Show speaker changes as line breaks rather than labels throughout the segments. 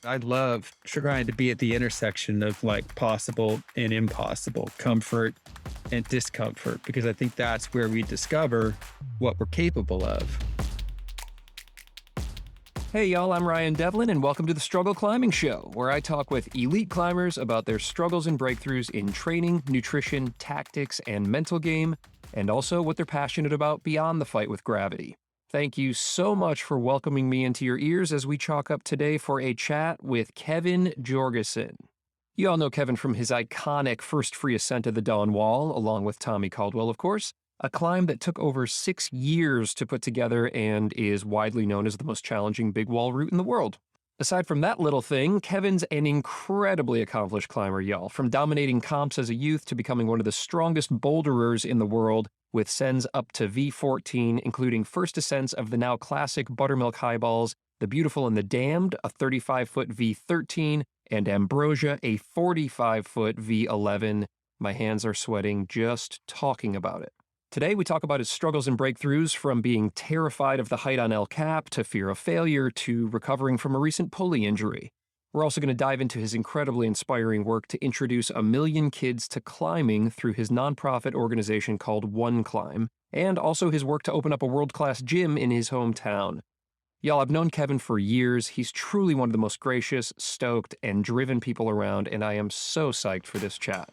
I love trying to be at the intersection of like possible and impossible, comfort and discomfort, because I think that's where we discover what we're capable of.
Hey y'all, I'm Ryan Devlin, and welcome to the Struggle Climbing Show, where I talk with elite climbers about their struggles and breakthroughs in training, nutrition, tactics, and mental game, and also what they're passionate about beyond the fight with gravity. Thank you so much for welcoming me into your ears as we chalk up today for a chat with Kevin Jorgeson. You all know Kevin from his iconic first free ascent of the Dawn Wall, along with Tommy Caldwell, of course. A climb that took over 6 years to put together and is widely known as the most challenging big wall route in the world. Aside from that little thing, Kevin's an incredibly accomplished climber, y'all, from dominating comps as a youth to becoming one of the strongest boulderers in the world, with sends up to V14, including first ascents of the now classic Buttermilk highballs, the Beautiful and the Damned, a 35-foot V13, and Ambrosia, a 45-foot V11. My hands are sweating just talking about it. Today, we talk about his struggles and breakthroughs, from being terrified of the height on El Cap to fear of failure to recovering from a recent pulley injury. We're also going to dive into his incredibly inspiring work to introduce 1 million kids to climbing through his nonprofit organization called One Climb, and also his work to open up a world-class gym in his hometown. Y'all, I've known Kevin for years. He's truly one of the most gracious, stoked, and driven people around, and I am so psyched for this chat.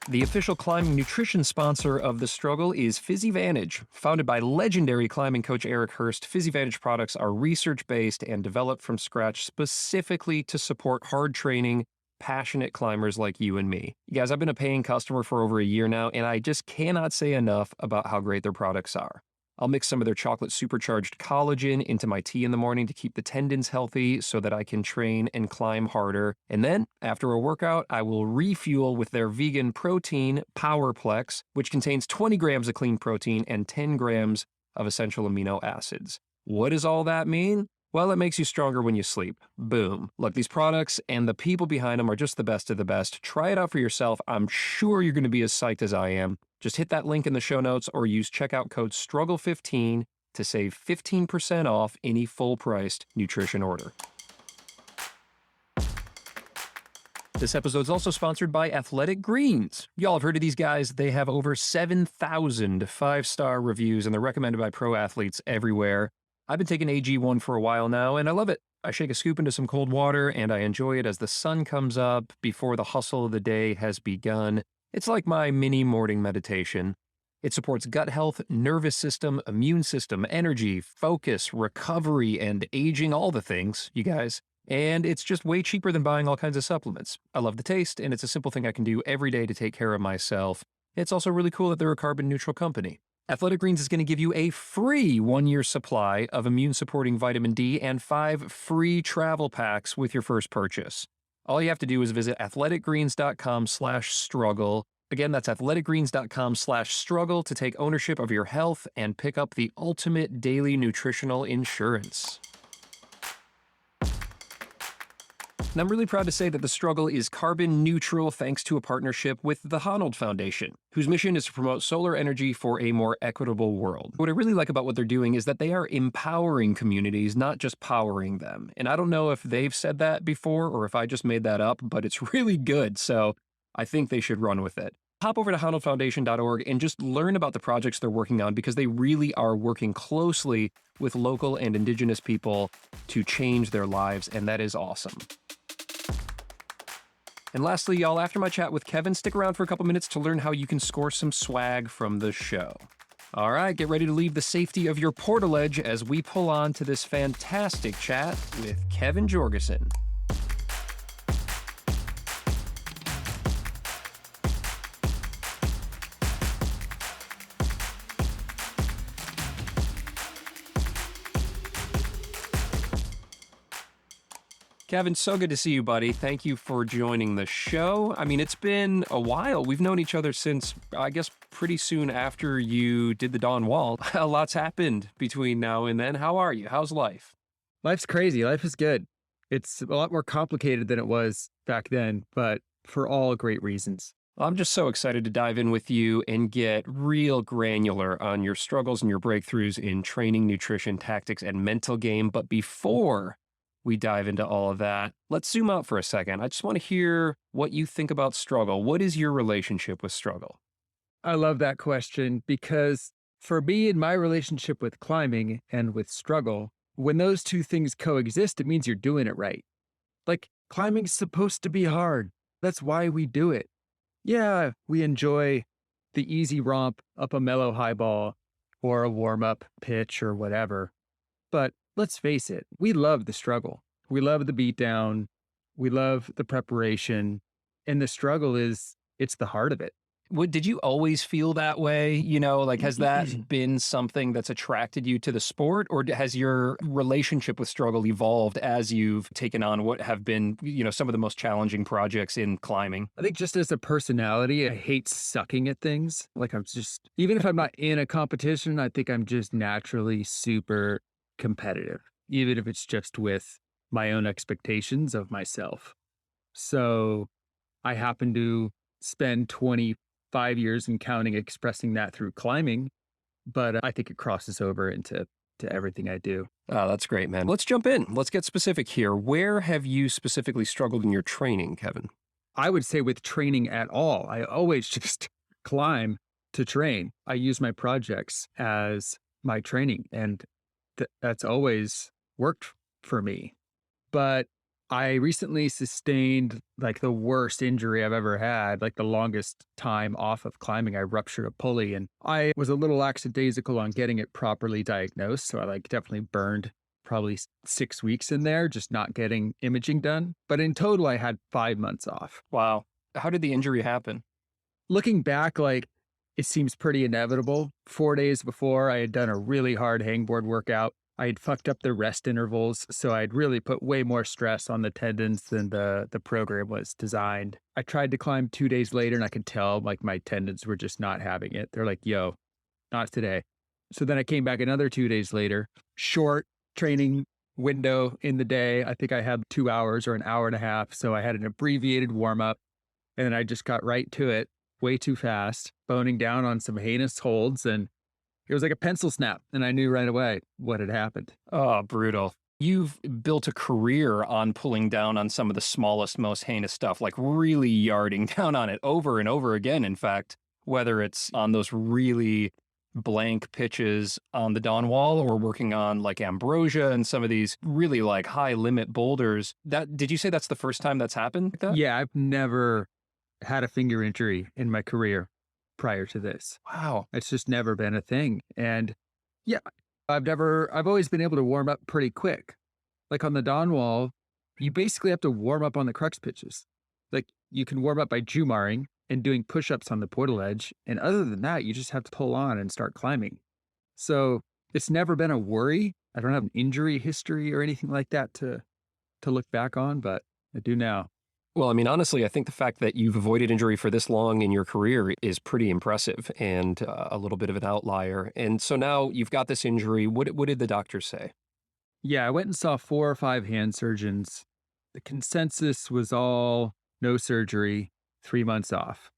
The official climbing nutrition sponsor of The Struggle is PhysiVantage. Founded by legendary climbing coach Eric Hurst, PhysiVantage products are research-based and developed from scratch specifically to support hard training, passionate climbers like you and me. You guys, I've been a paying customer for over a year now, and I just cannot say enough about how great their products are. I'll mix some of their chocolate supercharged collagen into my tea in the morning to keep the tendons healthy so that I can train and climb harder. And then, after a workout, I will refuel with their vegan protein, PowerPlex, which contains 20 grams of clean protein and 10 grams of essential amino acids. What does all that mean? Well, it makes you stronger when you sleep. Boom. Look, these products and the people behind them are just the best of the best. Try it out for yourself. I'm sure you're going to be as psyched as I am. Just hit that link in the show notes or use checkout code STRUGGLE15 to save 15% off any full-priced nutrition order. This episode is also sponsored by Athletic Greens. Y'all have heard of these guys. They have over 7,000 5-star reviews, and they're recommended by pro athletes everywhere. I've been taking AG1 for a while now, and I love it. I shake a scoop into some cold water, and I enjoy it as the sun comes up before the hustle of the day has begun. It's like my mini morning meditation. It supports gut health, nervous system, immune system, energy, focus, recovery, and aging, all the things, you guys. And it's just way cheaper than buying all kinds of supplements. I love the taste, and it's a simple thing I can do every day to take care of myself. It's also really cool that they're a carbon-neutral company. Athletic Greens is going to give you a free 1-year supply of immune-supporting vitamin D and 5 free travel packs with your first purchase. All you have to do is visit athleticgreens.com/struggle. Again, that's athleticgreens.com/struggle to take ownership of your health and pick up the ultimate daily nutritional insurance. And I'm really proud to say that The Struggle is carbon neutral thanks to a partnership with the Honnold Foundation, whose mission is to promote solar energy for a more equitable world. What I really like about what they're doing is that they are empowering communities, not just powering them. And I don't know if they've said that before or if I just made that up, but it's really good, so I think they should run with it. Hop over to honnoldfoundation.org and just learn about the projects they're working on, because they really are working closely with local and indigenous people to change their lives, and that is awesome. And lastly, y'all, after my chat with Kevin, stick around for a couple minutes to learn how you can score some swag from the show. All right, get ready to leave the safety of your portaledge as we pull on to this fantastic chat with Kevin Jorgeson. Kevin, so good to see you, buddy. Thank you for joining the show. I mean, it's been a while. We've known each other since, I guess, pretty soon after you did the Dawn Wall. A lot's happened between now and then. How are you? How's life?
Life's crazy. Life is good. It's a lot more complicated than it was back then, but for all great reasons.
I'm just so excited to dive in with you and get real granular on your struggles and your breakthroughs in training, nutrition, tactics, and mental game. But before we dive into all of that, let's zoom out for a second. I just want to hear what you think about struggle. What is your relationship with struggle?
I love that question because for me, in my relationship with climbing and with struggle, when those two things coexist, it means you're doing it right. Like climbing's supposed to be hard. That's why we do it. Yeah, we enjoy the easy romp up a mellow highball or a warm up pitch or whatever. But let's face it, we love the struggle. We love the beatdown. We love the preparation. And the struggle is, it's the heart of it.
Did you always feel that way? Like, has that been something that's attracted you to the sport, or has your relationship with struggle evolved as you've taken on what have been, some of the most challenging projects in climbing?
I think just as a personality, I hate sucking at things. Like I'm just, even if I'm not in a competition, I think I'm just naturally super competitive, even if it's just with my own expectations of myself. So I happen to spend 25 years and counting expressing that through climbing, but I think it crosses over into everything I do.
Oh, that's great, man. Let's jump in. Let's get specific here. Where have you specifically struggled in your training, Kevin?
I would say with training at all, I always just climb to train. I use my projects as my training, and that's always worked for me. But I recently sustained like the worst injury I've ever had, like the longest time off of climbing. I ruptured a pulley and I was a little lackadaisical on getting it properly diagnosed. So I like definitely burned probably 6 weeks in there, just not getting imaging done. But in total, I had 5 months off.
Wow. How did the injury happen?
Looking back, like it seems pretty inevitable. 4 days before, I had done a really hard hangboard workout. I had fucked up the rest intervals, so I'd really put way more stress on the tendons than the program was designed. I tried to climb 2 days later, and I could tell like my tendons were just not having it. They're like, "Yo, not today." So then I came back another 2 days later, short training window in the day. I think I had 2 hours or an hour and a half, so I had an abbreviated warm up, and then I just got right to it, way too fast, boning down on some heinous holds, and it was like a pencil snap, and I knew right away what had happened.
Oh, brutal. You've built a career on pulling down on some of the smallest, most heinous stuff, like really yarding down on it over and over again. In fact, whether it's on those really blank pitches on the Dawn Wall or working on like Ambrosia and some of these really like high limit boulders. Did you say that's the first time that's happened like that?
Yeah, I've never had a finger injury in my career prior to this.
Wow.
It's just never been a thing. And yeah, I've always been able to warm up pretty quick. Like on the Dawn Wall, you basically have to warm up on the crux pitches. Like you can warm up by Jumaring and doing push-ups on the portal edge. And other than that, you just have to pull on and start climbing. So it's never been a worry. I don't have an injury history or anything like that to look back on, but I do now.
Well, I mean, honestly, I think the fact that you've avoided injury for this long in your career is pretty impressive and a little bit of an outlier. And so now you've got this injury. What did the doctor say?
Yeah, I went and saw 4 or 5 hand surgeons. The consensus was all no surgery, 3 months off.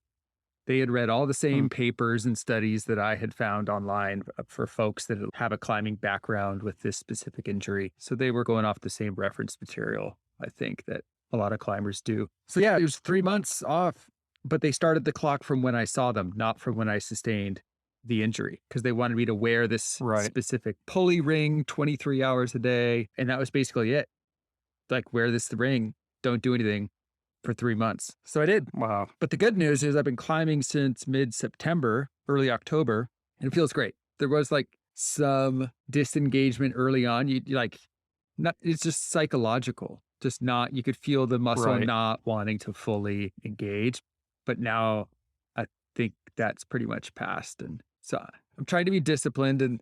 They had read all the same papers and studies that I had found online for folks that have a climbing background with this specific injury. So they were going off the same reference material, I think, that a lot of climbers do. So yeah, it was 3 months off, but they started the clock from when I saw them, not from when I sustained the injury, because they wanted me to wear this specific pulley ring 23 hours a day. And that was basically it. Like, wear this ring, don't do anything for 3 months. So I did.
Wow.
But the good news is I've been climbing since mid-September, early October, and it feels great. There was like some disengagement early on. You like, not, it's just psychological. Just not, you could feel the muscle not wanting to fully engage. But now I think that's pretty much past. And so I'm trying to be disciplined and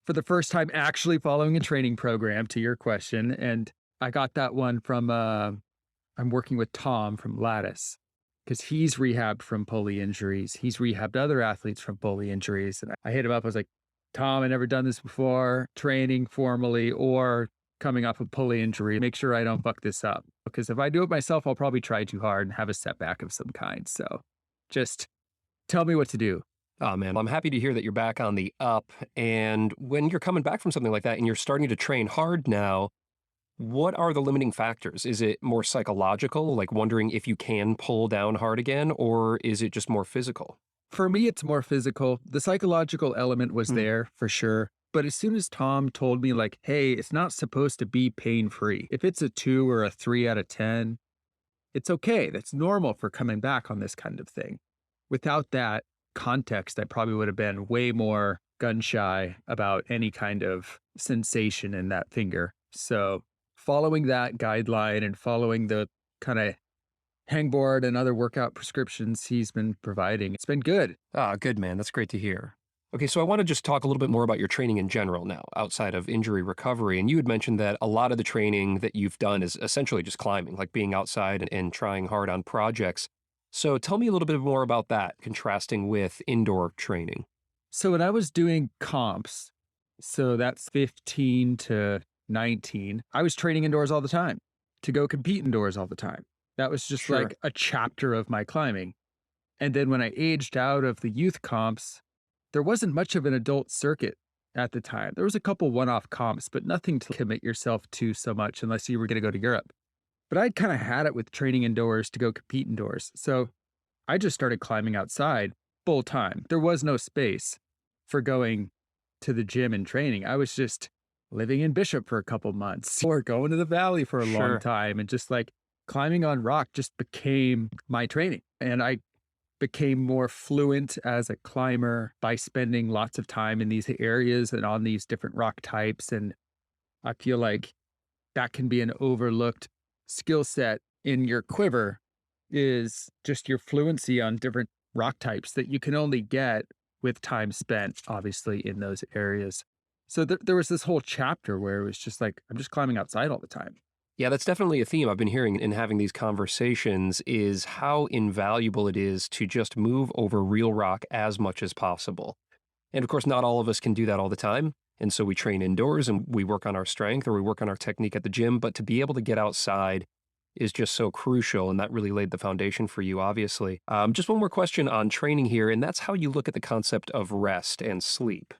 for the first time actually following a training program, to your question. And I got that one from, I'm working with Tom from Lattice because he's rehabbed from pulley injuries. He's rehabbed other athletes from pulley injuries. And I hit him up. I was like, Tom, I've never done this before, training formally or coming off a pulley injury. Make sure I don't fuck this up, because if I do it myself, I'll probably try too hard and have a setback of some kind. So Just tell me what to do.
Oh man, I'm happy to hear that you're back on the up. And when you're coming back from something like that and you're starting to train hard now, what are the limiting factors? Is it more psychological, like wondering if you can pull down hard again, or is it just more physical?
For me, it's more physical. The psychological element was
Hmm.
there for sure. But as soon as Tom told me, like, hey, it's not supposed to be pain free. If it's a 2 or a 3 out of 10, it's okay. That's normal for coming back on this kind of thing. Without that context, I probably would have been way more gun shy about any kind of sensation in that finger. So, following that guideline and following the kind of hangboard and other workout prescriptions he's been providing, it's been good.
Ah, good man. That's great to hear. Okay, so I want to just talk a little bit more about your training in general now, outside of injury recovery. And you had mentioned that a lot of the training that you've done is essentially just climbing, like being outside and trying hard on projects. So tell me a little bit more about that, contrasting with indoor training.
So, when I was doing comps, so that's 15 to 19, I was training indoors all the time to go compete indoors all the time. That was just
Sure.
like a chapter of my climbing. And then when I aged out of the youth comps, there wasn't much of an adult circuit at the time. There was a couple one-off comps, but nothing to commit yourself to so much unless you were going to go to Europe. But I'd kind of had it with training indoors to go compete indoors. So I just started climbing outside full time. There was no space for going to the gym and training. I was just living in Bishop for a couple months or going to the valley for a long
Sure.
time, and just like climbing on rock just became my training. And I became more fluent as a climber by spending lots of time in these areas and on these different rock types. And I feel like that can be an overlooked skill set in your quiver, is just your fluency on different rock types that you can only get with time spent, obviously, in those areas. So there was this whole chapter where it was just like, I'm just climbing outside all the time.
Yeah, that's definitely a theme I've been hearing in having these conversations is how invaluable it is to just move over real rock as much as possible. And of course, not all of us can do that all the time. And so we train indoors and we work on our strength or we work on our technique at the gym. But to be able to get outside is just so crucial. And that really laid the foundation for you, obviously. Just one more question on training here. And that's how you look at the concept of rest and sleep.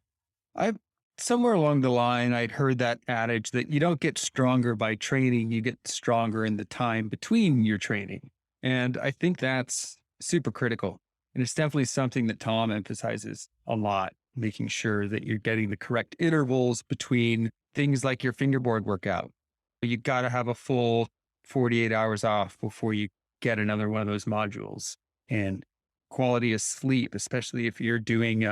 I Somewhere along the line, I'd heard that adage that you don't get stronger by training, you get stronger in the time between your training. And I think that's super critical. And it's definitely something that Tom emphasizes a lot, making sure that you're getting the correct intervals between things like your fingerboard workout. You got to have a full 48 hours off before you get another one of those modules. And quality of sleep, especially if you're doing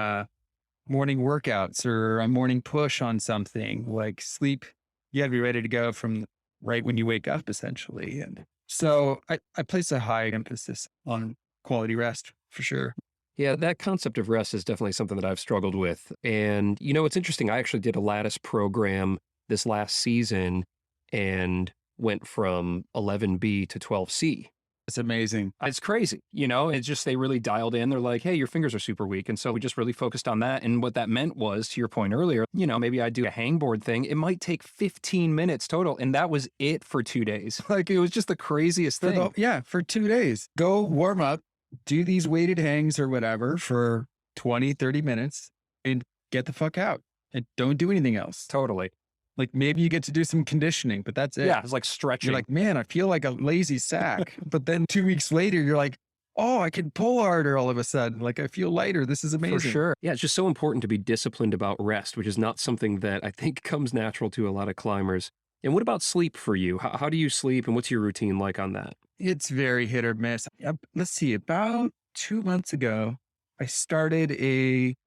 morning workouts or a morning push on something, like sleep, you got to be ready to go from right when you wake up, essentially. And so I place a high emphasis on quality rest for sure.
Yeah, that concept of rest is definitely something that I've struggled with. And, it's interesting. I actually did a lattice program this last season and went from 11B to 12C.
It's amazing.
It's crazy. It's just they really dialed in. They're like, hey, your fingers are super weak. And so we just really focused on that. And what that meant was, to your point earlier, maybe I do a hangboard thing. It might take 15 minutes total. And that was it for 2 days. Like it was just the craziest thing.
Yeah, for 2 days. Go warm up, do these weighted hangs or whatever for 20, 30 minutes and get the fuck out and don't do anything else.
Totally.
Like maybe you get to do some conditioning, but that's it.
Yeah, it's like stretching.
You're like, man, I feel like a lazy sack. But then 2 weeks later, you're like, oh, I can pull harder all of a sudden. Like I feel lighter. This is amazing.
For sure. Yeah, it's just so important to be disciplined about rest, which is not something that I think comes natural to a lot of climbers. And what about sleep for you? How do you sleep and what's your routine like on that?
It's very hit or miss. Let's see, about 2 months ago, I started a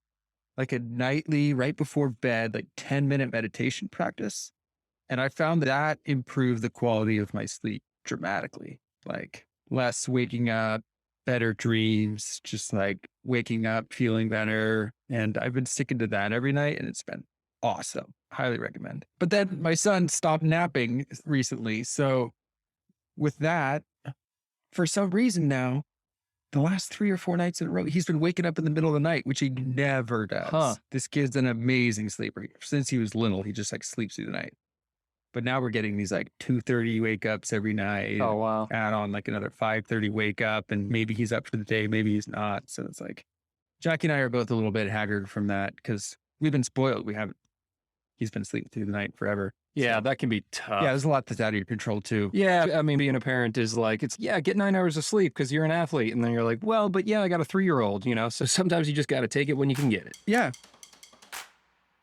nightly, right before bed, like 10-minute meditation practice. And I found that improved the quality of my sleep dramatically. Like less waking up, better dreams, just like waking up, feeling better. And I've been sticking to that every night and it's been awesome. Highly recommend. But then my son stopped napping recently. So with that, for some reason now, the last 3 or 4 nights in a row, he's been waking up in the middle of the night, which he never does.
Huh.
This kid's an amazing sleeper. Since he was little, he just like sleeps through the night. But now we're getting these like 2:30 wake ups every night.
Oh,
And
wow.
add on like another 5:30 wake up, and maybe he's up for the day, maybe he's not. So it's like Jackie and I are both a little bit haggard from that because we've been spoiled. We haven't. He's been sleeping through the night forever.
Yeah,
So
that can be
yeah,
tough.
there's a lot that's out of your control too.
Yeah, I mean, being a parent is like, it's, yeah, get 9 hours of sleep because you're an athlete. And then you're like, well, but yeah, I got a 3-year-old, you know? So sometimes you just got to take it when you can get it.
Yeah.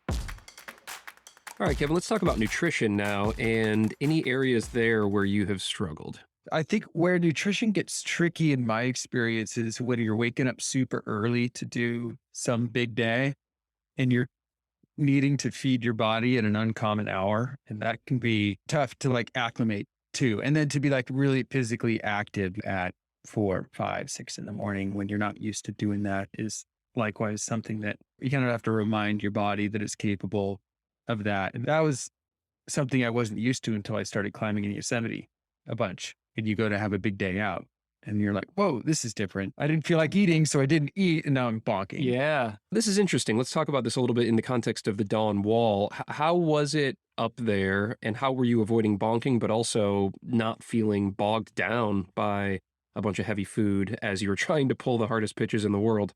All right, Kevin, let's talk about nutrition now and any areas there where you have struggled.
I think where nutrition gets tricky in my experience is when you're waking up super early to do some big day and you're needing to feed your body at an uncommon hour. And that can be tough to like acclimate to. And then to be like really physically active at 4, 5, 6 in the morning when you're not used to doing that is likewise something that you kind of have to remind your body that it's capable of that. And that was something I wasn't used to until I started climbing in Yosemite a bunch. And you go to have a big day out and you're like, whoa, this is different. I didn't feel like eating, so I didn't eat. And now I'm bonking.
Yeah, this is interesting. Let's talk about this a little bit in the context of the Dawn Wall. How was it up there and how were you avoiding bonking, but also not feeling bogged down by a bunch of heavy food as you were trying to pull the hardest pitches in the world?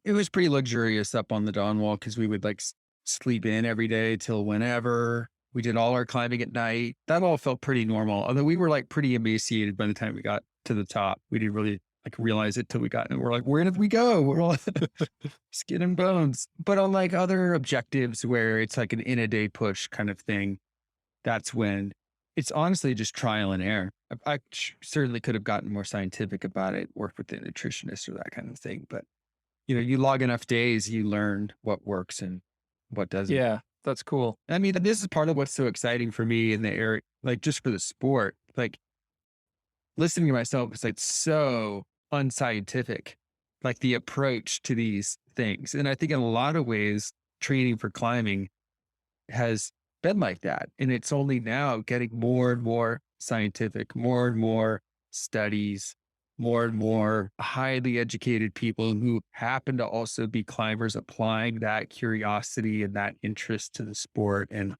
It was pretty luxurious up on the Dawn Wall because we would like sleep in every day till whenever. We did all our climbing at night. That all felt pretty normal. Although we were like pretty emaciated by the time we got to the top. We didn't really like realize it till we got, and we're like, where did we go? We're all skin and bones. But on like other objectives where it's like an in a day push kind of thing, that's when it's honestly just trial and error. I certainly could have gotten more scientific about it, worked with a nutritionist or that kind of thing. But you log enough days, you learn what works and what doesn't.
Yeah, that's cool.
I mean, this is part of what's so exciting for me in the area, like just for the sport, like listening to myself, it's like so unscientific, like the approach to these things. And I think in a lot of ways, training for climbing has been like that. And it's only now getting more and more scientific, more and more studies, more and more highly educated people who happen to also be climbers applying that curiosity and that interest to the sport. And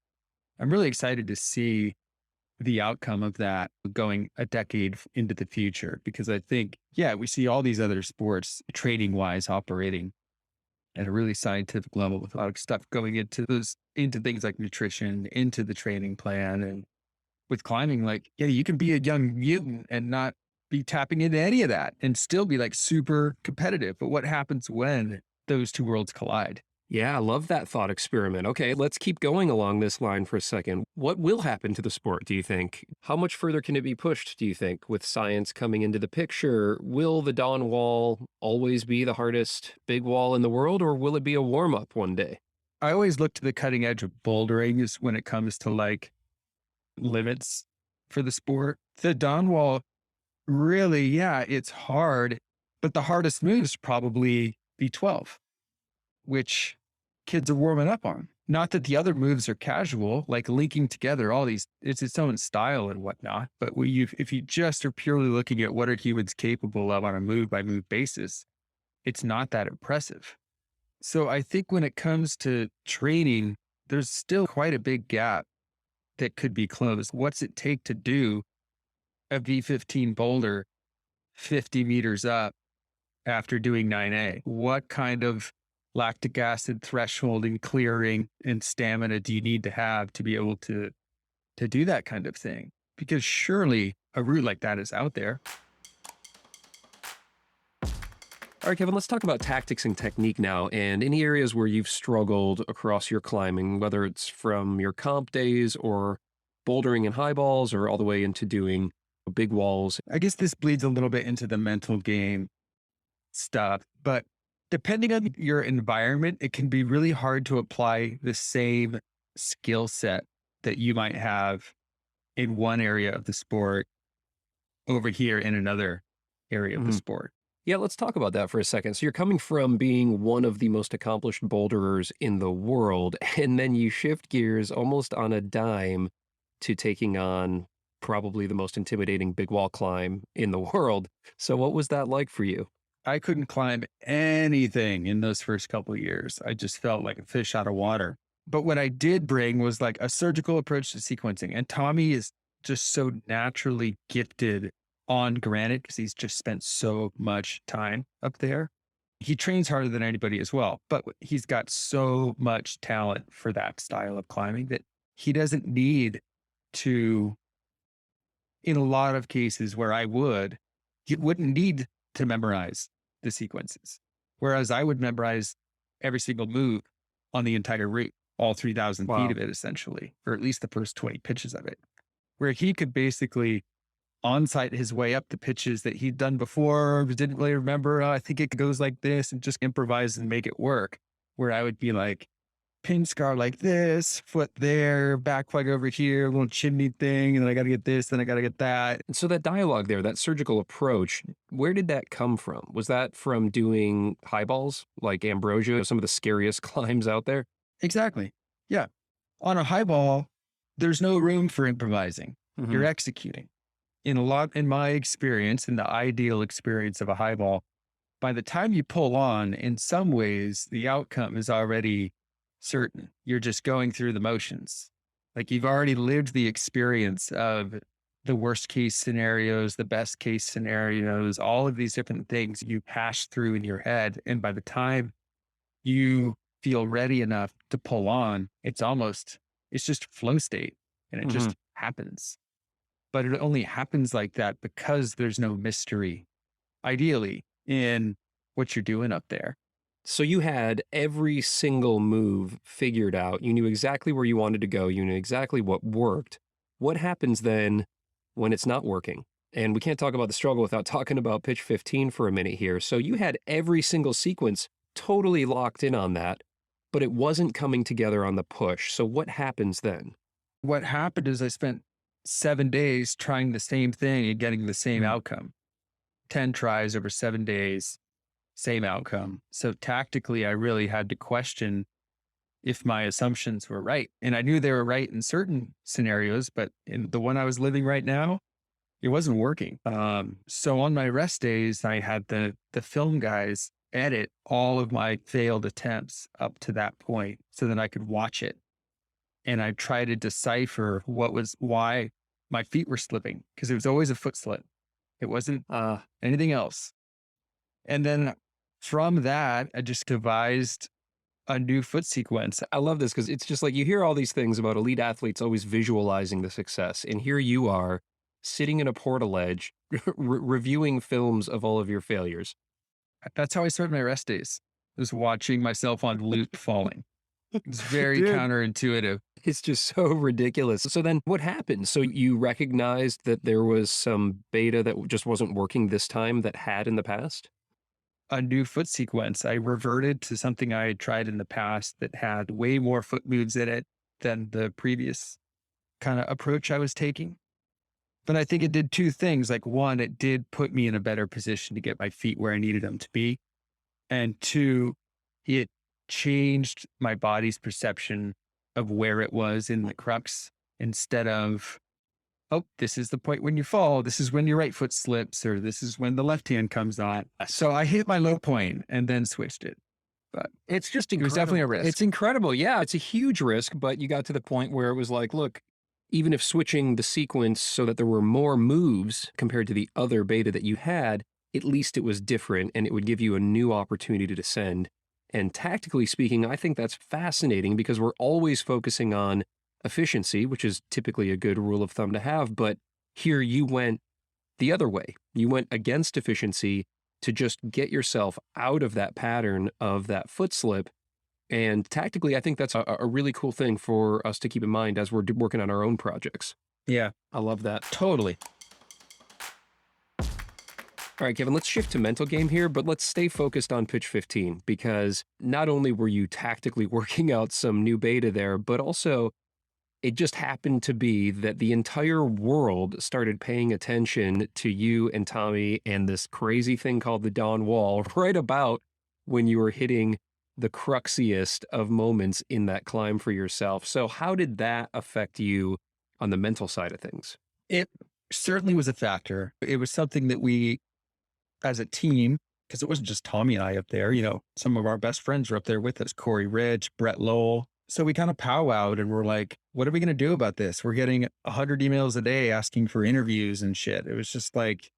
I'm really excited to see the outcome of that going a decade into the future, because I think, yeah, we see all these other sports training wise operating at a really scientific level with a lot of stuff going into things like nutrition, into the training plan. And with climbing, like, yeah, you can be a young mutant and not be tapping into any of that and still be like super competitive. But what happens when those two worlds collide?
Yeah, I love that thought experiment. Okay, let's keep going along this line for a second. What will happen to the sport, do you think? How much further can it be pushed, do you think, with science coming into the picture? Will the Dawn Wall always be the hardest big wall in the world, or will it be a warm up one day?
I always look to the cutting edge of bouldering is when it comes to like limits for the sport. The Dawn Wall, really, yeah, it's hard, but the hardest moves probably B12, which kids are warming up on. Not that the other moves are casual, like linking together all these, it's its own style and whatnot. But if you just are purely looking at what are humans capable of on a move by move basis, it's not that impressive. So I think when it comes to training, there's still quite a big gap that could be closed. What's it take to do a V15 boulder 50 meters up after doing 9A? What kind of lactic acid threshold and clearing and stamina do you need to have to be able to do that kind of thing? Because surely a route like that is out there.
All right, Kevin, let's talk about tactics and technique now and any areas where you've struggled across your climbing, whether it's from your comp days or bouldering and highballs or all the way into doing big walls.
I guess this bleeds a little bit into the mental game stuff, but depending on your environment, it can be really hard to apply the same skill set that you might have in one area of the sport over here in another area of the sport.
Yeah, let's talk about that for a second. So you're coming from being one of the most accomplished boulderers in the world, and then you shift gears almost on a dime to taking on probably the most intimidating big wall climb in the world. So what was that like for you?
I couldn't climb anything in those first couple of years. I just felt like a fish out of water. But what I did bring was like a surgical approach to sequencing. And Tommy is just so naturally gifted on granite because he's just spent so much time up there. He trains harder than anybody as well, but he's got so much talent for that style of climbing that he doesn't need to, in a lot of cases where I would, he wouldn't need to memorize the sequences. Whereas I would memorize every single move on the entire route, all 3,000 feet
Wow.
of it, essentially, or at least the first 20 pitches of it, where he could basically on-site his way up the pitches that he'd done before, but didn't really remember. "Oh, I think it goes like this," and just improvise and make it work. Where I would be like, pin scar like this, foot there, back plug over here, little chimney thing, and then I got to get this, then I got to get that.
And so that dialogue there, that surgical approach, where did that come from? Was that from doing highballs like Ambrosia, some of the scariest climbs out there?
Exactly. Yeah. On a high ball, there's no room for improvising. You're
Hmm.
executing. In my experience, in the ideal experience of a high ball, by the time you pull on, in some ways, the outcome is already certain. You're just going through the motions. Like you've already lived the experience of the worst case scenarios, the best case scenarios, all of these different things you pass through in your head. And by the time you feel ready enough to pull on, it's just flow state and it
Hmm.
just happens. But it only happens like that because there's no mystery, ideally, in what you're doing up there.
So you had every single move figured out. You knew exactly where you wanted to go. You knew exactly what worked. What happens then when it's not working? And we can't talk about the struggle without talking about pitch 15 for a minute here. So you had every single sequence totally locked in on that, but it wasn't coming together on the push. So what happens then?
What happened is I spent 7 days trying the same thing and getting the same
Mm.
outcome. 10 tries over 7 days, same outcome. So tactically, I really had to question if my assumptions were right. And I knew they were right in certain scenarios, but in the one I was living right now, it wasn't working. So on my rest days, I had the film guys edit all of my failed attempts up to that point so that I could watch it. And I try to decipher why my feet were slipping because it was always a foot slip. It wasn't
Uh,
anything else. And then from that, I just devised a new foot sequence.
I love this because it's just like you hear all these things about elite athletes always visualizing the success. And here you are sitting in a portaledge, reviewing films of all of your failures.
That's how I started my rest days, was watching myself on loop falling. It's very
Dude,
counterintuitive.
it's just so ridiculous. So then what happened? So you recognized that there was some beta that just wasn't working this time that had in the past?
A new foot sequence. I reverted to something I had tried in the past that had way more foot moves in it than the previous kind of approach I was taking. But I think it did two things. Like one, it did put me in a better position to get my feet where I needed them to be. And two, it changed my body's perception of where it was in the crux instead of, oh, this is the point when you fall. This is when your right foot slips, or this is when the left hand comes on. So I hit my low point and then switched it. But
It's just
it was definitely a
incredible.
risk.
It's incredible. Yeah, it's a huge risk, but you got to the point where it was like, look, even if switching the sequence so that there were more moves compared to the other beta that you had, at least it was different and it would give you a new opportunity to descend. And tactically speaking, I think that's fascinating because we're always focusing on efficiency, which is typically a good rule of thumb to have. But here you went the other way. You went against efficiency to just get yourself out of that pattern of that foot slip. And tactically, I think that's a really cool thing for us to keep in mind as we're working on our own projects.
Yeah,
I love that.
totally.
All right, Kevin, let's shift to mental game here, but let's stay focused on pitch 15 because not only were you tactically working out some new beta there, but also it just happened to be that the entire world started paying attention to you and Tommy and this crazy thing called the Dawn Wall right about when you were hitting the cruxiest of moments in that climb for yourself. So, how did that affect you on the mental side of things?
It certainly was a factor. It was something that we, as a team, because it wasn't just Tommy and I up there, some of our best friends were up there with us, Corey Rich, Brett Lowell. So we kind of powwowed and we're like, what are we going to do about this? We're getting 100 emails a day asking for interviews and shit. It was just like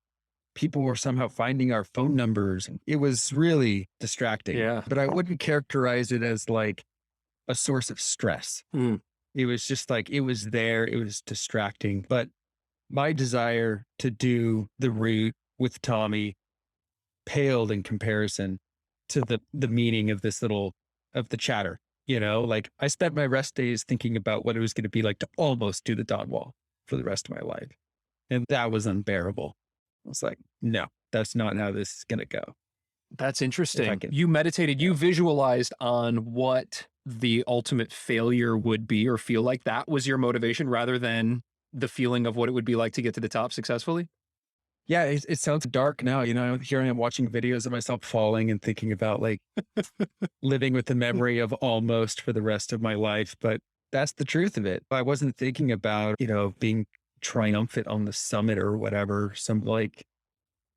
people were somehow finding our phone numbers. It was really distracting,
Yeah.
but I wouldn't characterize it as like a source of stress.
Mm.
It was just like, it was there. It was distracting. But my desire to do the route with Tommy paled in comparison to the meaning of this little of the chatter. Like I spent my rest days thinking about what it was going to be like to almost do the Dawn Wall for the rest of my life. And that was unbearable. I was like, no, that's not how this is going to go.
That's interesting. You meditated, you visualized on what the ultimate failure would be or feel like. That was your motivation rather than the feeling of what it would be like to get to the top successfully.
Yeah, it sounds dark now. Here I am watching videos of myself falling and thinking about like living with the memory of almost for the rest of my life. But that's the truth of it. I wasn't thinking about, being triumphant on the summit or whatever, some like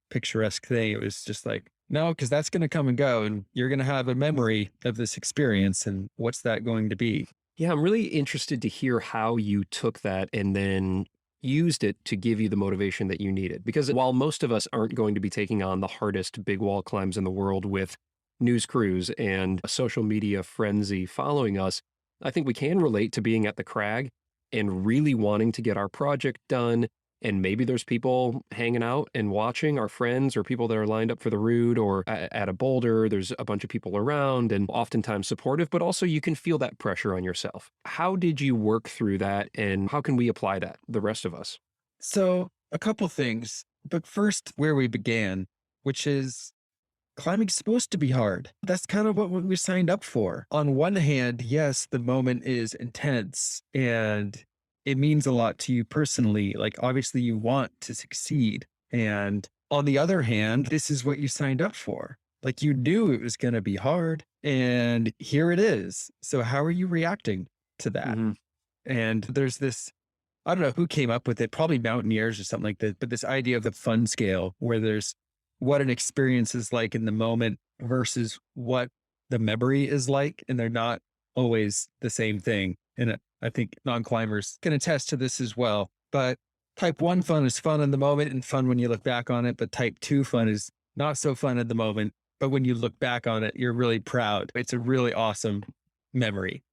picturesque thing. It was just like, no, because that's going to come and go. And you're going to have a memory of this experience. And what's that going to be?
Yeah, I'm really interested to hear how you took that and then used it to give you the motivation that you needed. Because while most of us aren't going to be taking on the hardest big wall climbs in the world with news crews and a social media frenzy following us, I think we can relate to being at the crag and really wanting to get our project done. And maybe there's people hanging out and watching, our friends or people that are lined up for the route or at a boulder. There's a bunch of people around and oftentimes supportive, but also you can feel that pressure on yourself. How did you work through that and how can we apply that, the rest of us?
So a couple things, but first where we began, which is climbing's supposed to be hard. That's kind of what we signed up for. On one hand, yes, the moment is intense and it means a lot to you personally. Like, obviously, you want to succeed. And on the other hand, this is what you signed up for. Like, you knew it was going to be hard, and here it is. So, how are you reacting to that?
Mm-hmm.
And there's this, I don't know who came up with it, probably mountaineers or something like that, but this idea of the fun scale where there's what an experience is like in the moment versus what the memory is like. And they're not always the same thing. And I think non-climbers can attest to this as well. But type 1 fun is fun in the moment and fun when you look back on it. But type 2 fun is not so fun in the moment. But when you look back on it, you're really proud. It's a really awesome memory.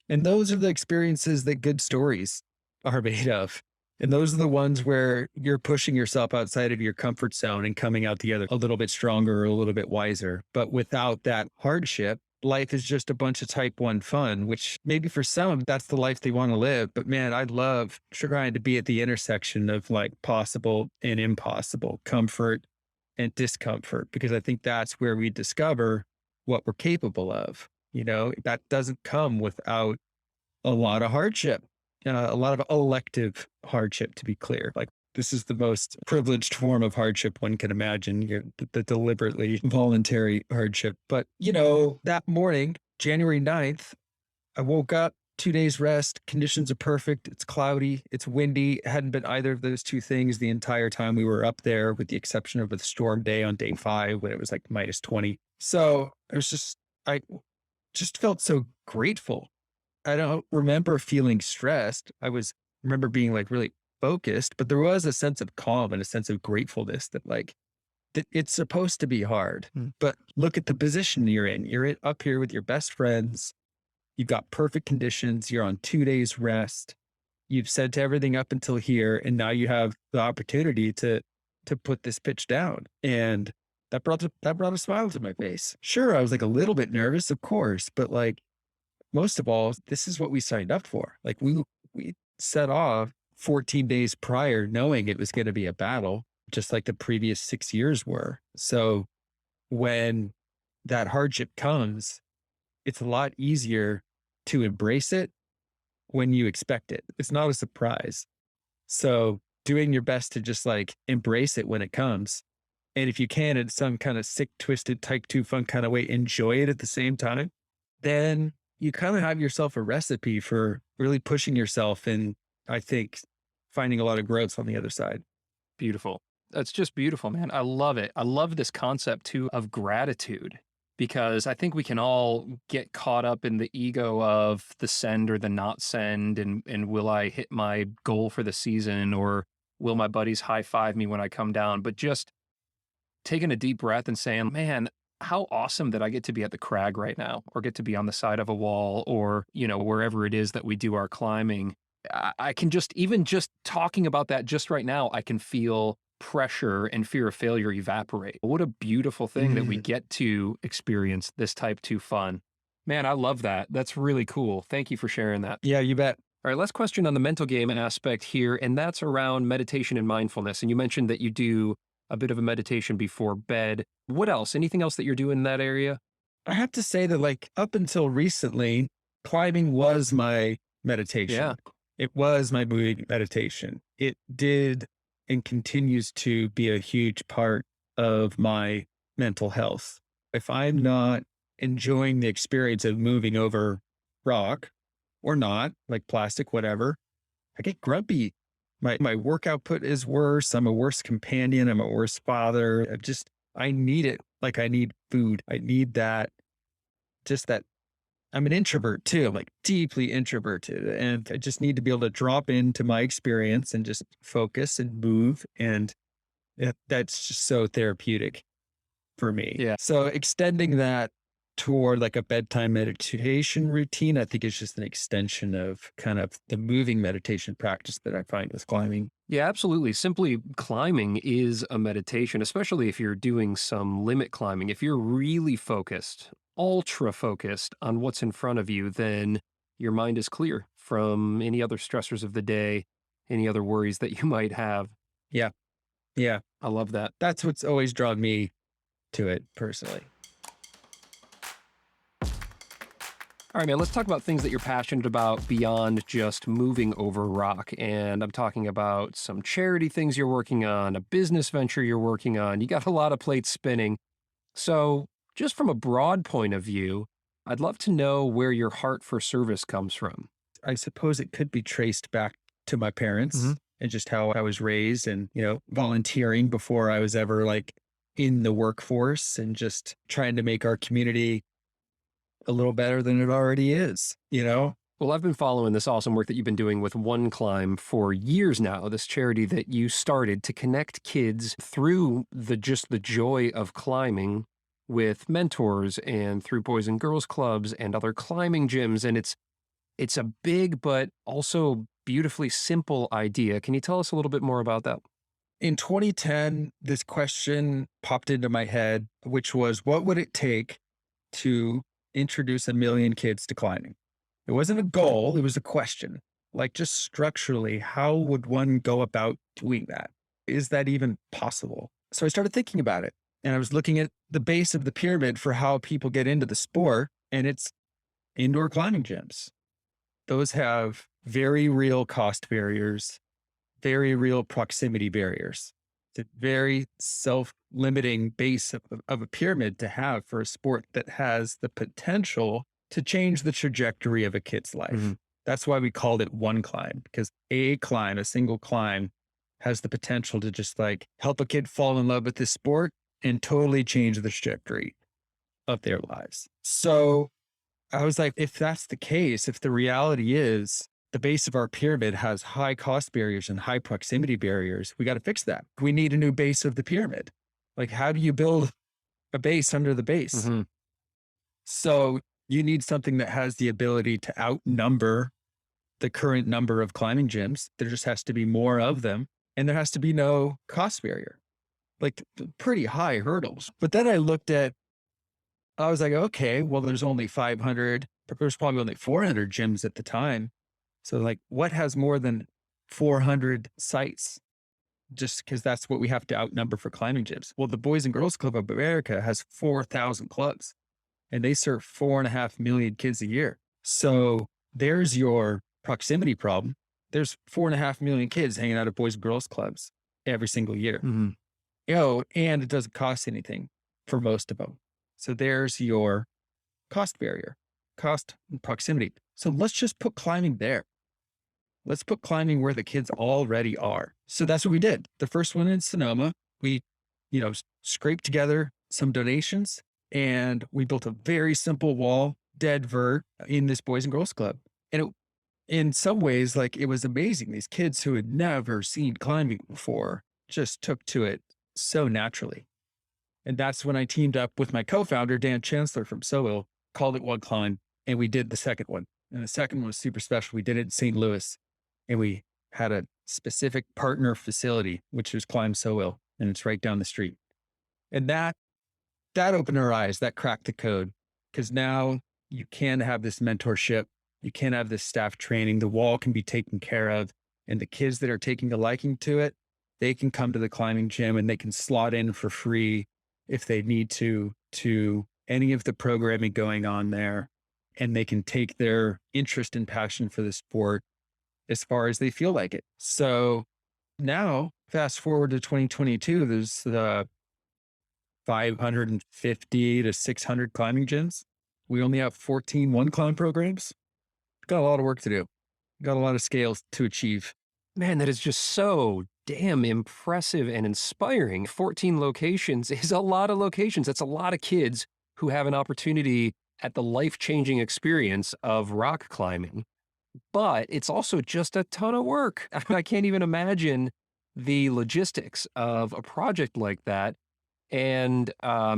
And those are the experiences that good stories are made of. And those are the ones where you're pushing yourself outside of your comfort zone and coming out the other a little bit stronger or a little bit wiser. But without that hardship, life is just a bunch of type 1 fun, which maybe for some, that's the life they want to live. But man, I love trying to be at the intersection of like possible and impossible, comfort and discomfort, because I think that's where we discover what we're capable of. That doesn't come without a lot of hardship, a lot of elective hardship, to be clear. Like, this is the most privileged form of hardship one can imagine, the deliberately voluntary hardship. But, that morning, January 9th, I woke up, 2 days rest, conditions are perfect. It's cloudy, it's windy. It hadn't been either of those two things the entire time we were up there, with the exception of a storm day on day 5 when it was like minus 20. So I just felt so grateful. I don't remember feeling stressed. Remember being like really focused, but there was a sense of calm and a sense of gratefulness that it's supposed to be hard, but look at the position you're in. You're up here with your best friends. You've got perfect conditions. You're on 2 days rest. You've sent everything up until here. And now you have the opportunity to put this pitch down. And that brought a smile to my face. Sure. I was like a little bit nervous, of course, but like, most of all, this is what we signed up for. Like we set off 14 days prior, knowing it was going to be a battle, just like the previous 6 years were. So when that hardship comes, it's a lot easier to embrace it when you expect it. It's not a surprise. So doing your best to just like embrace it when it comes. And if you can, in some kind of sick, twisted, type 2 fun kind of way, enjoy it at the same time, then you kind of have yourself a recipe for really pushing yourself and I think finding a lot of growth on the other side.
Beautiful. That's just beautiful, man. I love it. I love this concept too of gratitude. because I think we can all get caught up in the ego of the send or the not send, and will I hit my goal for the season, or will my buddies high five me when I come down? But just taking a deep breath and saying, man, how awesome that I get to be at the crag right now, or get to be on the side of a wall, or, wherever it is that we do our climbing. I can just, even just talking about that just right now, I can feel pressure and fear of failure evaporate. What a beautiful thing that we
Mm.
get to experience this type 2 fun. Man, I love that. That's really cool. Thank you for sharing that.
Yeah, you bet.
All right, last question on the mental game aspect here, and that's around meditation and mindfulness. And you mentioned that you do a bit of a meditation before bed. What else? Anything else that you're doing in that area?
I have to say that, like, up until recently, climbing was my
Yeah.
meditation. It was my moving meditation. It did and continues to be a huge part of my mental health. If I'm not enjoying the experience of moving over rock or not, like plastic, whatever, I get grumpy. My work output is worse. I'm a worse companion. I'm a worse father. I need it. Like I need food. I need that, just that. I'm an introvert too. I'm like deeply introverted, and I just need to be able to drop into my experience and just focus and move. And that's just so therapeutic for me.
Yeah.
So extending that toward like a bedtime meditation routine, I think is just an extension of kind of the moving meditation practice that I find with climbing.
Yeah, absolutely. Simply climbing is a meditation, especially if you're doing some limit climbing. If you're really focused, ultra focused on what's in front of you, then your mind is clear from any other stressors of the day, any other worries that you might have.
Yeah. Yeah.
I love that.
That's what's always drawn me to it personally.
All right, man, let's talk about things that you're passionate about beyond just moving over rock. And I'm talking about some charity things you're working on, a business venture you're working on. You got a lot of plates spinning. So, just from a broad point of view, I'd love to know where your heart for service comes from.
I suppose it could be traced back to my
Hmm.
parents and just how I was raised and, volunteering before I was ever like in the workforce and just trying to make our community a little better than it already is.
Well, I've been following this awesome work that you've been doing with One Climb for years now, this charity that you started to connect kids through the joy of climbing with mentors and through Boys and Girls Clubs and other climbing gyms. And it's a big but also beautifully simple idea. Can you tell us a little bit more about that?
In 2010, this question popped into my head, which was what would it take to introduce 1 million kids to climbing? It wasn't a goal, it was a question. Like, just structurally, how would one go about doing that? Is that even possible? So I started thinking about it, and I was looking at the base of the pyramid for how people get into the sport, and it's indoor climbing gyms. Those have very real cost barriers, very real proximity barriers. It's a very self-limiting base of a pyramid to have for a sport that has the potential to change the trajectory of a kid's life.
Mhm.
That's why we called it One Climb, because a single climb has the potential to just like help a kid fall in love with this sport and totally change the trajectory of their lives. So I was like, if that's the case, if the reality is the base of our pyramid has high cost barriers and high proximity barriers, we got to fix that. We need a new base of the pyramid. Like, how do you build a base under the base?
Mhm.
So you need something that has the ability to outnumber the current number of climbing gyms. There just has to be more of them, and there has to be no cost barrier, like pretty high hurdles. But then I was like, okay, well, there's only 500, but there's probably only 400 gyms at the time. So, like, what has more than 400 sites? Just because that's what we have to outnumber for climbing gyms. Well, the Boys and Girls Club of America has 4,000 clubs, and they serve 4.5 million kids a year. So there's your proximity problem. There's 4.5 million kids hanging out at Boys and Girls Clubs every single year.
Mhm.
And it doesn't cost anything for most of them. So there's your cost barrier, cost and proximity. So let's just put climbing there. Let's put climbing where the kids already are. So that's what we did. The first one in Sonoma, we, scraped together some donations And we built a very simple wall, dead vert, in this Boys and Girls Club. And in some ways, like, it was amazing. These kids who had never seen climbing before just took to it so naturally. And that's when I teamed up with my co-founder, Dan Chancellor from Sowell, called it One Climb, and we did the second one. And the second one was super special. We did it in St. Louis, and we had a specific partner facility, which was Climb Sowell, and it's right down the street. And that opened our eyes, that cracked the code, because now you can have this mentorship, you can have this staff training, the wall can be taken care of, and the kids that are taking a liking to it, they can come to the climbing gym and they can slot in for free if they need to any of the programming going on there, and they can take their interest and passion for the sport as far as they feel like it. So now, fast forward to 2022, there's the 550 to 600 climbing gyms. We only have 14 one climb programs. Got a lot of work to do. Got a lot of scales to achieve.
Man, that is just so damn impressive and inspiring. 14 locations is a lot of locations. That's a lot of kids who have an opportunity at the life-changing experience of rock climbing. But it's also just a ton of work. I can't even imagine the logistics of a project like that. And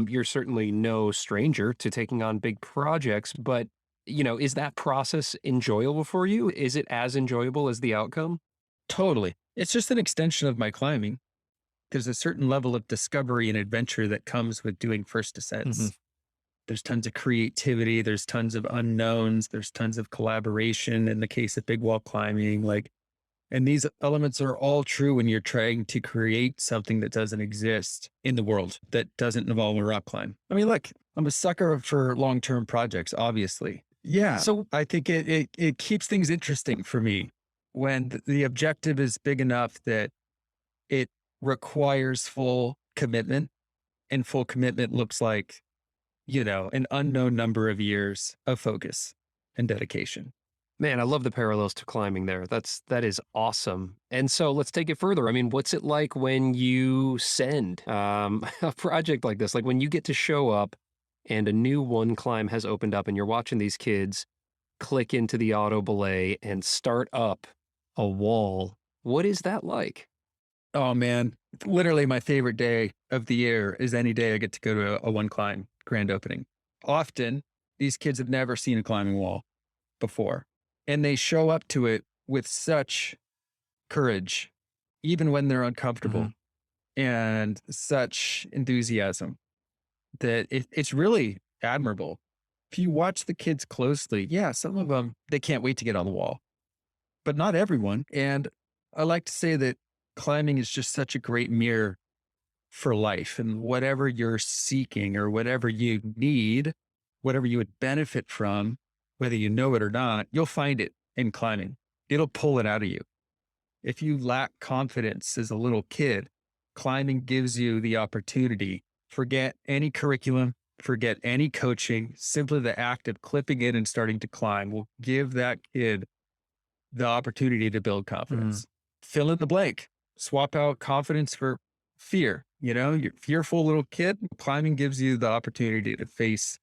you're certainly no stranger to taking on big projects, but is that process enjoyable for you? Is it as enjoyable as the outcome?
Totally. It's just an extension of my climbing. There's a certain level of discovery and adventure that comes with doing first ascents. There's tons of creativity. There's tons of unknowns. There's tons of collaboration in the case of big wall climbing. And these elements are all true when you're trying to create something that doesn't exist in the world, that doesn't involve a rock climb. I mean, look, I'm a sucker for long-term projects, obviously. Yeah. So I think it keeps things interesting for me when the objective is big enough that it requires full commitment, and full commitment looks like, an unknown number of years of focus and dedication.
Man, I love the parallels to climbing there. That is awesome. And so let's take it further. I mean, what's it like when you send a project like this? Like when you get to show up and a new one climb has opened up and you're watching these kids click into the auto belay and start up a wall. What is that like?
Oh man, literally my favorite day of the year is any day I get to go to a one climb grand opening. Often these kids have never seen a climbing wall before, and they show up to it with such courage, even when they're uncomfortable, and such enthusiasm that it's really admirable. If you watch the kids closely, yeah, some of them, they can't wait to get on the wall, but not everyone. And I like to say that climbing is just such a great mirror for life, and whatever you're seeking or whatever you need, whatever you would benefit from, whether you know it or not, you'll find it in climbing. It'll pull it out of you. If you lack confidence as a little kid, climbing gives you the opportunity. Forget any curriculum, forget any coaching. Simply the act of clipping in and starting to climb will give that kid the opportunity to build confidence. Fill in the blank. Swap out confidence for fear. You're a fearful little kid. Climbing gives you the opportunity to face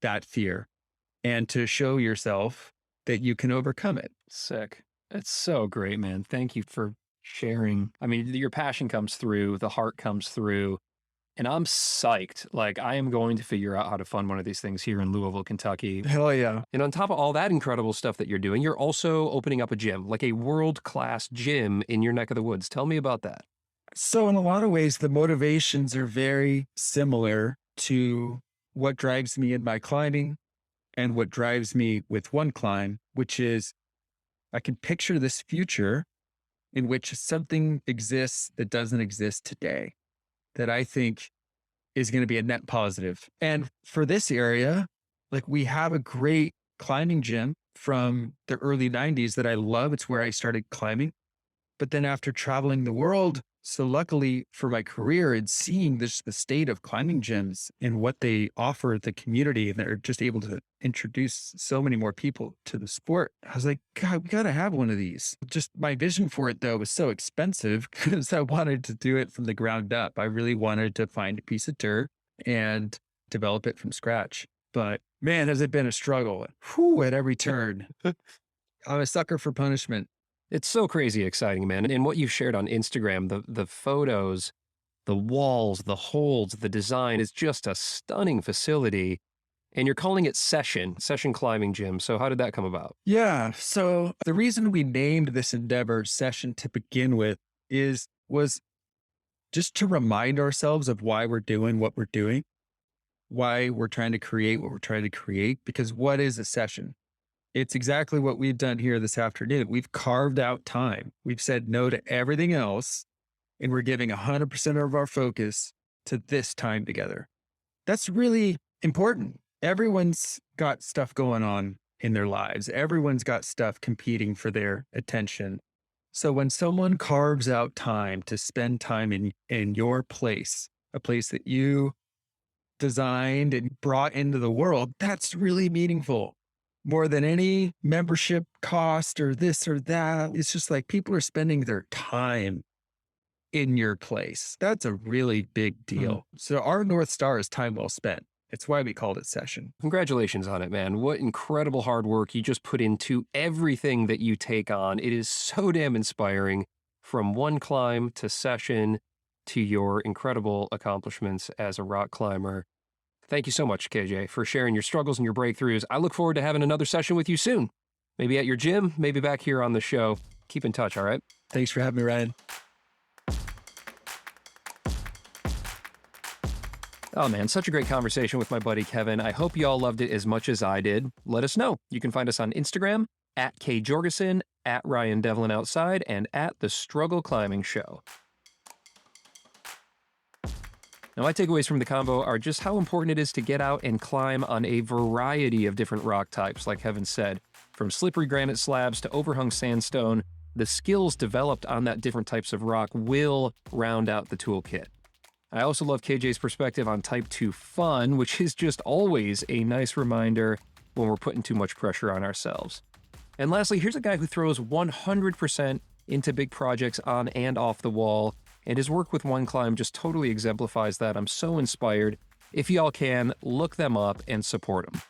that fear and to show yourself that you can overcome it.
Sick. It's so great, man. Thank you for sharing. I mean, your passion comes through, the heart comes through, and I'm psyched. Like, I am going to figure out how to fund one of these things here in Louisville, Kentucky.
Hell yeah.
And on top of all that incredible stuff that you're doing, you're also opening up a gym, like a world-class gym in your neck of the woods. Tell me about that.
So in a lot of ways, the motivations are very similar to what drives me in my climbing and what drives me with one climb, which is I can picture this future in which something exists that doesn't exist today, that I think is going to be a net positive. And for this area, like, we have a great climbing gym from the early 90s that I love. It's where I started climbing. But then after traveling the world, so luckily for my career and seeing the state of climbing gyms and what they offer the community, and they're just able to introduce so many more people to the sport, I was like, God, we got to have one of these. Just my vision for it, though, was so expensive because I wanted to do it from the ground up. I really wanted to find a piece of dirt and develop it from scratch. But man, has it been a struggle at every turn. I'm a sucker for punishment.
It's so crazy exciting, man. And what you've shared on Instagram, the photos, the walls, the holds, the design is just a stunning facility. And you're calling it Session Climbing Gym. So how did that come about?
Yeah. So the reason we named this endeavor Session to begin with was just to remind ourselves of why we're doing what we're doing, why we're trying to create what we're trying to create. Because what is a session? It's exactly what we've done here this afternoon. We've carved out time. We've said no to everything else, and we're giving 100% of our focus to this time together. That's really important. Everyone's got stuff going on in their lives. Everyone's got stuff competing for their attention. So when someone carves out time to spend time in your place, a place that you designed and brought into the world, that's really meaningful. More than any membership cost or this or that. It's just like people are spending their time in your place. That's a really big deal. So our North Star is time well spent. It's why we called it Session.
Congratulations on it, man. What incredible hard work you just put into everything that you take on. It is so damn inspiring, from one climb to Session to your incredible accomplishments as a rock climber. Thank you so much, KJ, for sharing your struggles and your breakthroughs. I look forward to having another session with you soon. Maybe at your gym, maybe back here on the show. Keep in touch, all right?
Thanks for having me, Ryan.
Oh man, such a great conversation with my buddy Kevin. I hope you all loved it as much as I did. Let us know. You can find us on Instagram, at @KJorgeson, at Ryan Devlin Outside, and at The Struggle Climbing Show. Now, my takeaways from the combo are just how important it is to get out and climb on a variety of different rock types, like Kevin said. From slippery granite slabs to overhung sandstone, the skills developed on that different types of rock will round out the toolkit. I also love KJ's perspective on Type 2 fun, which is just always a nice reminder when we're putting too much pressure on ourselves. And lastly, here's a guy who throws 100% into big projects on and off the wall, and his work with One Climb just totally exemplifies that. I'm so inspired. If y'all can, look them up and support them.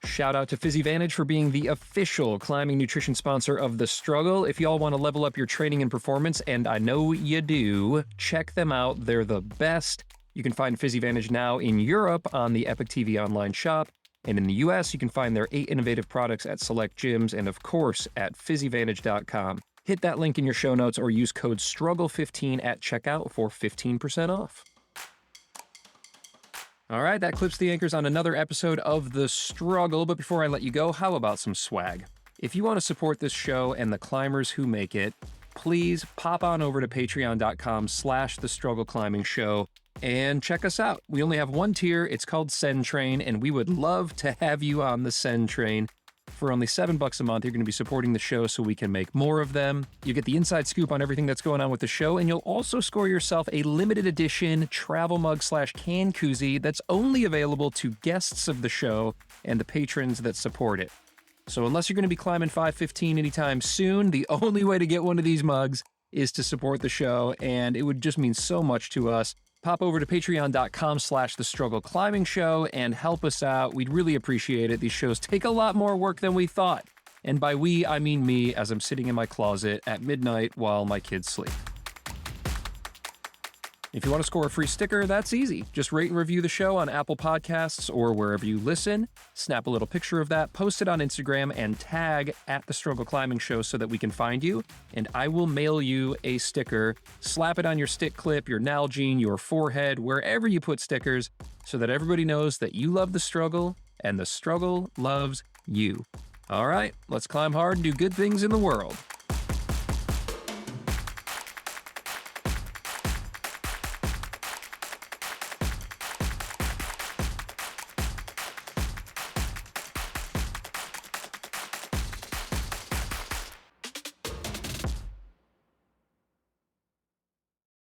Shout out to PhysiVantage for being the official climbing nutrition sponsor of The Struggle. If y'all want to level up your training and performance, and I know you do, check them out. They're the best. You can find PhysiVantage now in Europe on the Epic TV online shop. And in the US, you can find their 8 innovative products at select gyms and, of course, at physivantage.com. Hit that link in your show notes or use code STRUGGLE15 at checkout for 15% off. All right, that clips the anchors on another episode of The Struggle. But before I let you go, how about some swag? If you want to support this show and the climbers who make it, please pop on over to patreon.com/The Struggle Climbing Show and check us out. We only have one tier. It's called Send Train, and we would love to have you on the Send Train. For only $7 a month, you're going to be supporting the show so we can make more of them. You get the inside scoop on everything that's going on with the show, and you'll also score yourself a limited edition travel mug/can koozie that's only available to guests of the show and the patrons that support it. So unless you're going to be climbing 515 anytime soon, the only way to get one of these mugs is to support the show, and it would just mean so much to us. Pop over to patreon.com/The Struggle Climbing Show and help us out. We'd really appreciate it. These shows take a lot more work than we thought. And by we, I mean me, as I'm sitting in my closet at midnight while my kids sleep. If you want to score a free sticker, that's easy. Just rate and review the show on Apple Podcasts or wherever you listen. Snap a little picture of that, post it on Instagram, and tag at The Struggle Climbing Show so that we can find you. And I will mail you a sticker. Slap it on your stick clip, your Nalgene, your forehead, wherever you put stickers, so that everybody knows that you love the struggle and the struggle loves you. All right, let's climb hard and do good things in the world.